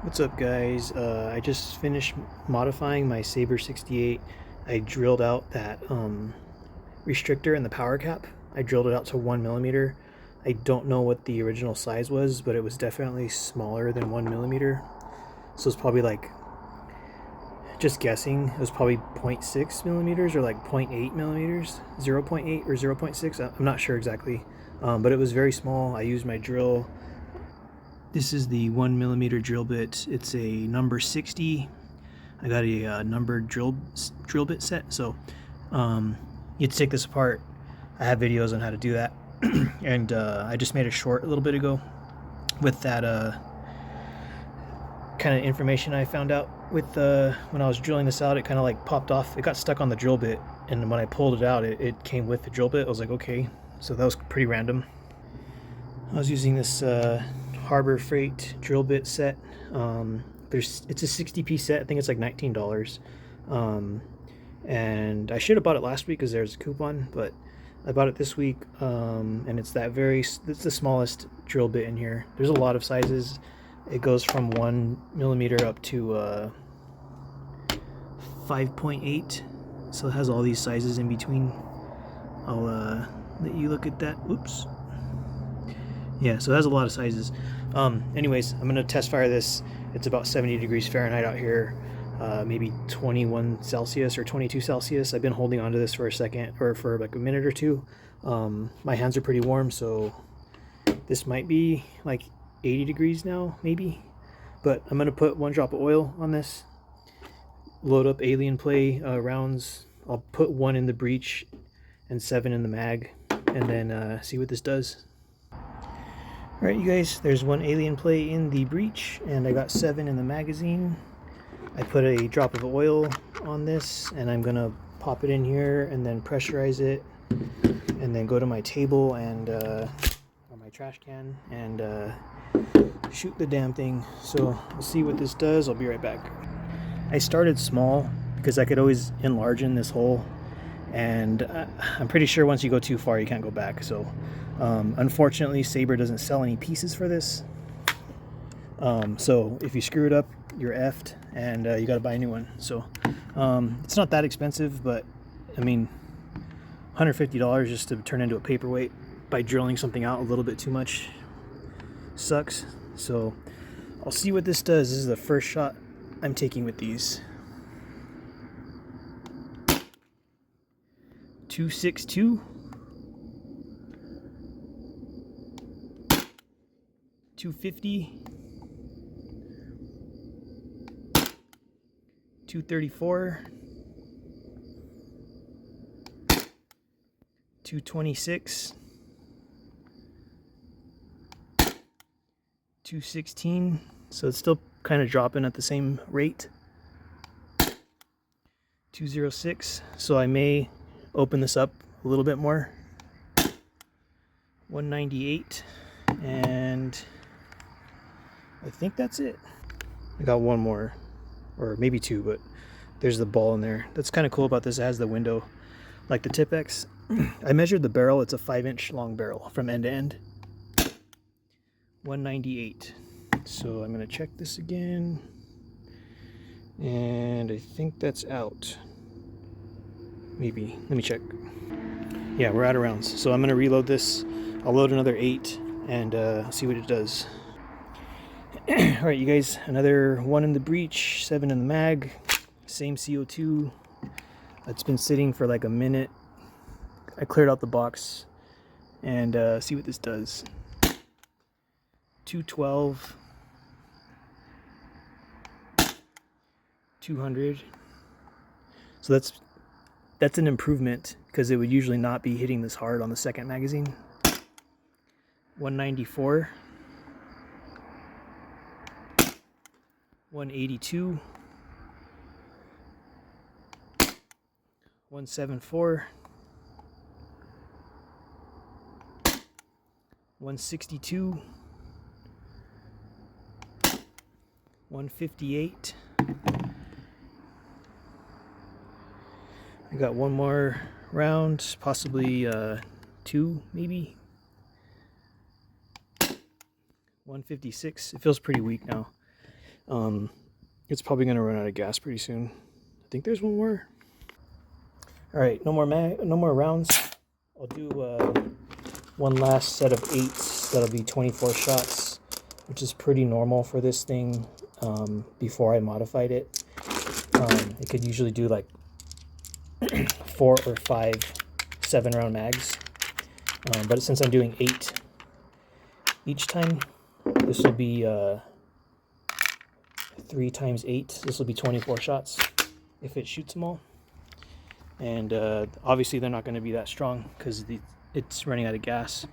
What's up, guys? I just finished modifying my Sabre 68. I drilled out that restrictor in the power cap. I drilled it out to 1 millimeter. I don't know what the original size was, but it was definitely smaller than 1 millimeter. So it's probably like, just guessing, it was probably 0.6 millimeters or like 0.8 millimeters, 0.8 or 0.6. I'm not sure exactly, but it was very small. I used my drill. This is the 1 millimeter drill bit. It's a number 60. I got a numbered drill bit set, so you have to take this apart. I have videos on how to do that, and I just made a short a little bit ago with that kind of information I found out with when I was drilling this out. It kind of like popped off. It got stuck on the drill bit, and when I pulled it out, it came with the drill bit. I was like, okay, so that was pretty random. I was using this Harbor Freight drill bit set. It's a 60-piece set. I think it's like $19. And I should have bought it last week because there's a coupon, but I bought it this week. And it's it's the smallest drill bit in here. There's a lot of sizes. It goes from 1 millimeter up to 5.8. So it has all these sizes in between. I'll let you look at that. Oops. Yeah, so it has a lot of sizes. Anyways, I'm going to test fire this. It's about 70 degrees Fahrenheit out here, maybe 21 Celsius or 22 Celsius. I've been holding on to this for a second, or for like a minute or two. My hands are pretty warm, so this might be like 80 degrees now, maybe. But I'm going to put 1 drop of oil on this, load up Alien Play rounds. I'll put 1 in the breech and 7 in the mag, and then see what this does. Alright, you guys, there's 1 Alien Play in the breech, and I got 7 in the magazine. I put a drop of oil on this, and I'm gonna pop it in here and then pressurize it, and then go to my table and or my trash can and shoot the damn thing. So we'll see what this does. I'll be right back. I started small because I could always enlarge in this hole, and I'm pretty sure once you go too far you can't go back. So unfortunately, Sabre doesn't sell any pieces for this. So if you screw it up, you're effed, and you got to buy a new one. So it's not that expensive, but I mean, $150 just to turn into a paperweight by drilling something out a little bit too much sucks. So I'll see what this does. This is the first shot I'm taking with these. 262. 250, 234, 226, 216. So it's still kind of dropping at the same rate. 206. So I may open this up a little bit more. 198, and I think that's it. I got 1 more, or maybe 2, but there's the ball in there. That's kind of cool about this. It has the window like the Tipex. I measured the barrel. It's a 5-inch long barrel from end to end. 198. So I'm going to check this again, and I think that's out. Maybe. Let me check. Yeah, we're out of rounds. So I'm going to reload this. I'll load another 8 and see what it does. Alright, you guys, another 1 in the breech, 7 in the mag, same CO2. It's been sitting for like a minute. I cleared out the box and see what this does. 212, 200. So that's an improvement, because it would usually not be hitting this hard on the second magazine. 194, 182, 174, 162, 158. I got 1 more round, possibly 2 maybe. 156. It feels pretty weak now. It's probably going to run out of gas pretty soon. I think there's one more. All right, no more rounds. I'll do one last set of 8s. That'll be 24 shots, which is pretty normal for this thing. Before I modified it, it could usually do like 4 or 5 7-round mags. But since I'm doing 8 each time, this will be 3 times 8. This will be 24 shots if it shoots them all. And obviously they're not going to be that strong because it's running out of gas.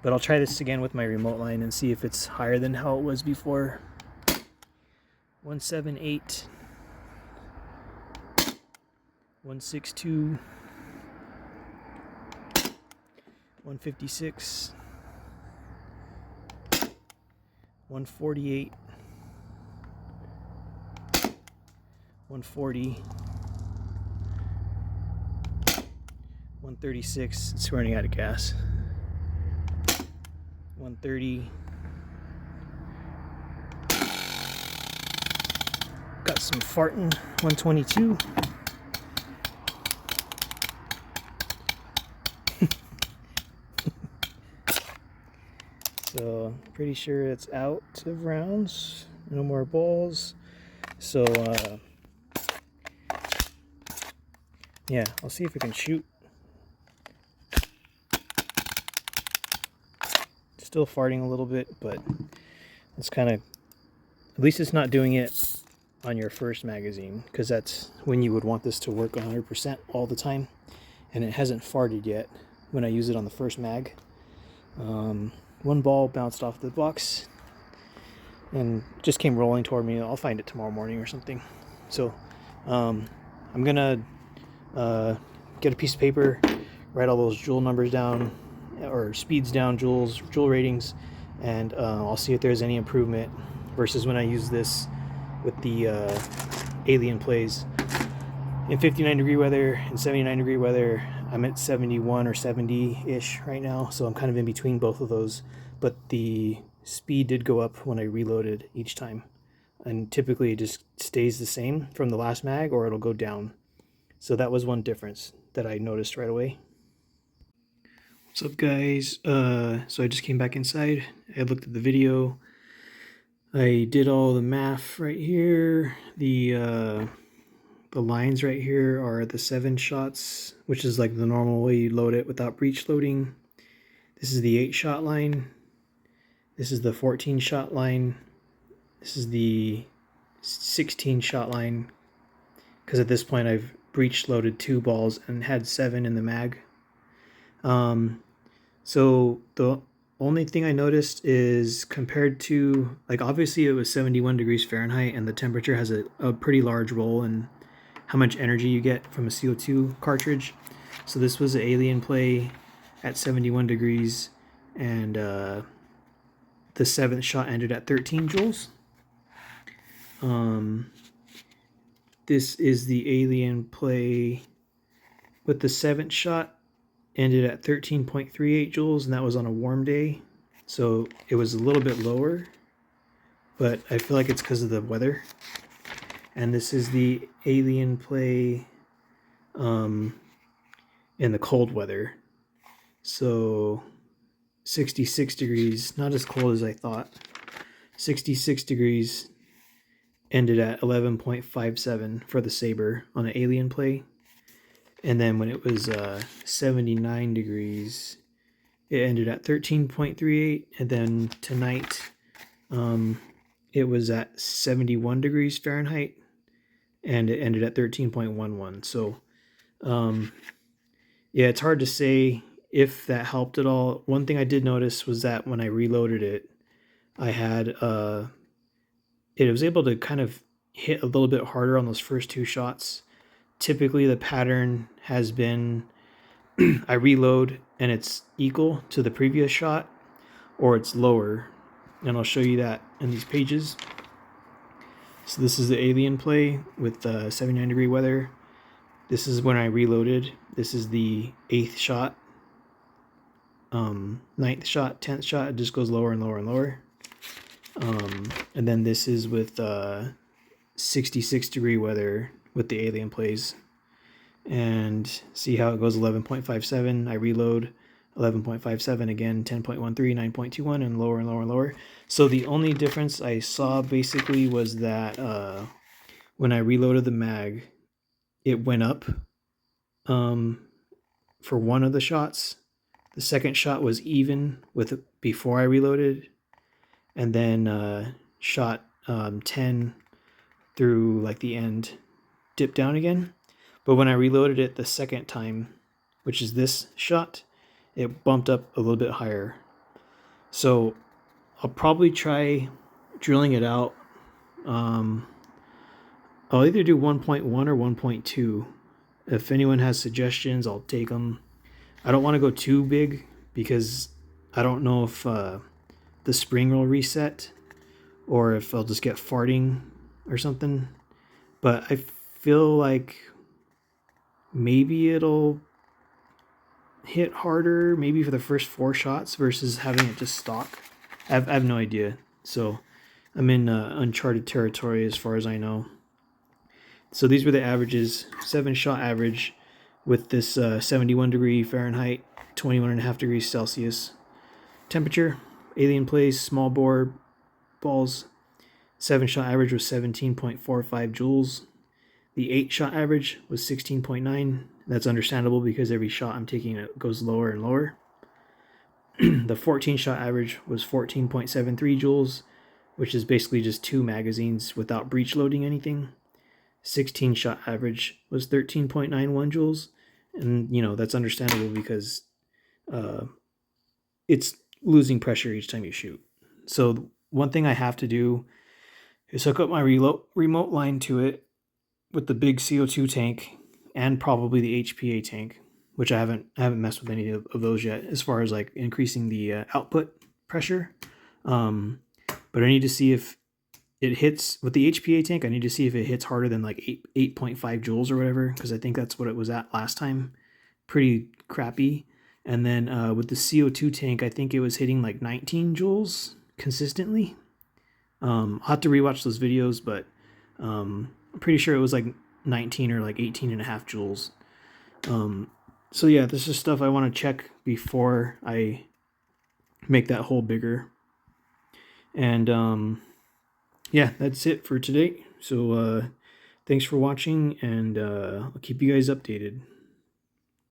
But I'll try this again with my remote line and see if it's higher than how it was before. 178, 162, 156, 148, 140, 136. It's running out of gas. 130. Got some farting. 122. So pretty sure it's out of rounds. No more balls. So yeah, I'll see if we can shoot. Still farting a little bit, but it's kind of, at least it's not doing it on your first magazine, because that's when you would want this to work 100% all the time, and it hasn't farted yet when I use it on the first mag. One ball bounced off the box and just came rolling toward me. I'll find it tomorrow morning or something. So I'm gonna get a piece of paper, write all those joule numbers down, or speeds down, joule ratings, and I'll see if there's any improvement versus when I use this with the Alien plays. In 59-degree weather and 79-degree weather, I'm at 71 or 70-ish right now, so I'm kind of in between both of those. But the speed did go up when I reloaded each time, and typically it just stays the same from the last mag, or it'll go down. So that was one difference that I noticed right away. What's up, guys? So I just came back inside. I looked at the video. I did all the math right here. The lines right here are the 7 shots, which is like the normal way you load it without breech loading. This is the 8-shot line. This is the 14-shot line. This is the 16-shot line, because at this point I've breech loaded 2 balls and had 7 in the mag. So the only thing I noticed is, compared to, like, obviously it was 71 degrees Fahrenheit, and the temperature has a pretty large role in how much energy you get from a CO2 cartridge. So this was an Alien play at 71 degrees, and the 7th shot ended at 13 joules. This is the Alien play with the 7th shot, ended at 13.38 joules, and that was on a warm day, so it was a little bit lower, but I feel like it's because of the weather. And this is the Alien play in the cold weather, so 66 degrees, not as cold as I thought. 66 degrees, ended at 11.57 for the Sabre on an Alien play. And then when it was 79 degrees, it ended at 13.38. And then tonight, it was at 71 degrees Fahrenheit, and it ended at 13.11. So, yeah, it's hard to say if that helped at all. One thing I did notice was that when I reloaded it, I had it was able to kind of hit a little bit harder on those first 2 shots. Typically the pattern has been I reload and it's equal to the previous shot, or it's lower, and I'll show you that in these pages. So this is the Alien play with 79 degree weather. This is when I reloaded. This is the 8th shot, 9th shot, 10th shot. It just goes lower and lower and lower. And then this is with 66-degree weather with the Alien plays. And see how it goes. 11.57. I reload. 11.57 again. 10.13, 9.21, and lower and lower and lower. So the only difference I saw basically was that when I reloaded the mag, it went up for one of the shots. The second shot was even with before I reloaded, and then shot 10 through like the end dipped down again. But when I reloaded it the second time, which is this shot, it bumped up a little bit higher. So I'll probably try drilling it out. I'll either do 1.1 or 1.2. If anyone has suggestions, I'll take them. I don't want to go too big because I don't know if the spring will reset or if I'll just get farting or something. But I feel like maybe it'll hit harder, maybe for the first 4 shots versus having it just stock. I have no idea. So I'm in uncharted territory as far as I know. So these were the averages. 7-shot average with this 71 degree Fahrenheit, 21.5 degrees Celsius temperature. Alien plays small bore balls. 7-shot average was 17.45 joules. The 8-shot average was 16.9. That's understandable because every shot I'm taking it goes lower and lower. The 14-shot average was 14.73 joules, which is basically just 2 magazines without breech loading anything. 16-shot average was 13.91 joules, and that's understandable because it's losing pressure each time you shoot. So one thing I have to do is hook up my remote line to it with the big CO2 tank and probably the HPA tank, which I haven't messed with any of those yet as far as like increasing the output pressure. But I need to see if it hits with the HPA tank. I need to see if it hits harder than like 8.5 joules or whatever, because I think that's what it was at last time. Pretty crappy. And then with the CO2 tank, I think it was hitting like 19 joules consistently. I'll have to rewatch those videos, but I'm pretty sure it was like 19 or like 18.5 joules. So yeah, this is stuff I want to check before I make that hole bigger. And yeah, that's it for today. So thanks for watching, and I'll keep you guys updated.